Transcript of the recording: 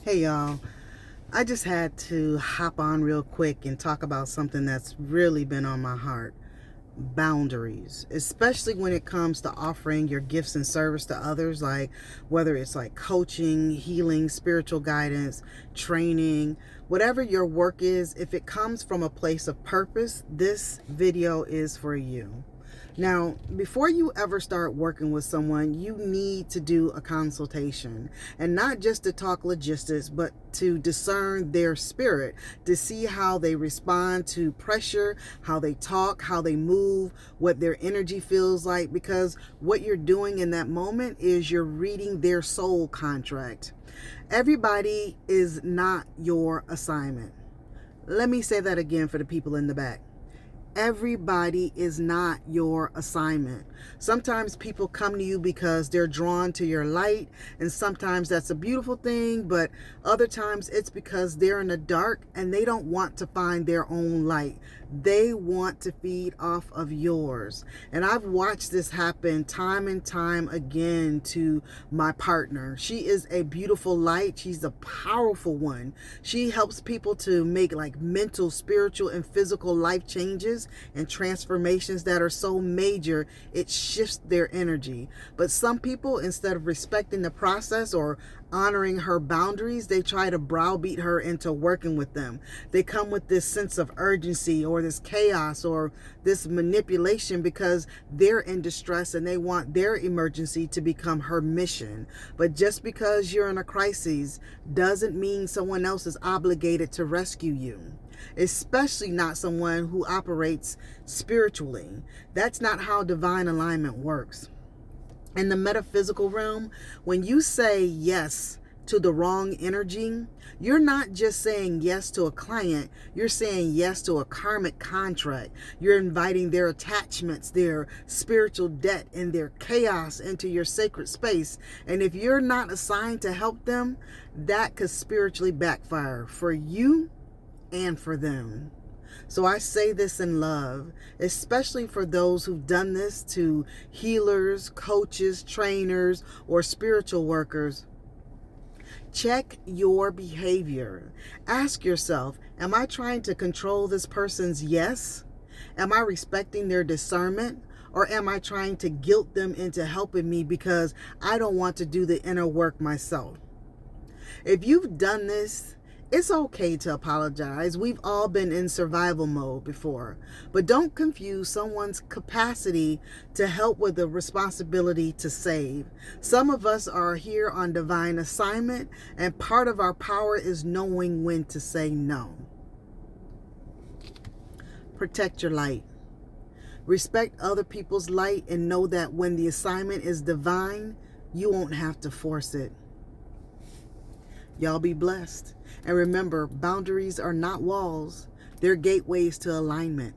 Hey y'all, I just had to hop on real quick and talk about something that's really been on my heart. Boundaries, especially when it comes to offering your gifts and service to others, like whether it's like coaching, healing, spiritual guidance, training, whatever your work is. If it comes from a place of purpose, this video is for you. Now, before you ever start working with someone, you need to do a consultation, and not just to talk logistics, but to discern their spirit, to see how they respond to pressure, how they talk, how they move, what their energy feels like, because what you're doing in that moment is you're reading their soul contract. Everybody is not your assignment. Let me say that again for the people in the back. Everybody is not your assignment. Sometimes people come to you because they're drawn to your light, and sometimes that's a beautiful thing, but other times it's because they're in the dark and they don't want to find their own light. They want to feed off of yours. And I've watched this happen time and time again to my partner. She is a beautiful light. She's a powerful one. She helps people to make like mental, spiritual, and physical life changes and transformations that are so major it shifts their energy. But some people, instead of respecting the process or honoring her boundaries, they try to browbeat her into working with them. They come with this sense of urgency or this chaos or this manipulation because they're in distress and they want their emergency to become her mission. But just because you're in a crisis doesn't mean someone else is obligated to rescue you, especially not someone who operates spiritually. That's not how divine alignment works. In the metaphysical realm, when you say yes to the wrong energy, you're not just saying yes to a client, you're saying yes to a karmic contract. You're inviting their attachments, their spiritual debt, and their chaos into your sacred space. And if you're not assigned to help them, that could spiritually backfire for you and for them. So I say this in love, especially for those who've done this to healers, coaches, trainers, or spiritual workers. Check your behavior. Ask yourself, am I trying to control this person's yes? Am I respecting their discernment? Or am I trying to guilt them into helping me because I don't want to do the inner work myself? If you've done this, it's okay to apologize. We've all been in survival mode before. But don't confuse someone's capacity to help with the responsibility to save. Some of us are here on divine assignment, and part of our power is knowing when to say no. Protect your light. Respect other people's light and know that when the assignment is divine, you won't have to force it. Y'all be blessed. And remember, boundaries are not walls. They're gateways to alignment.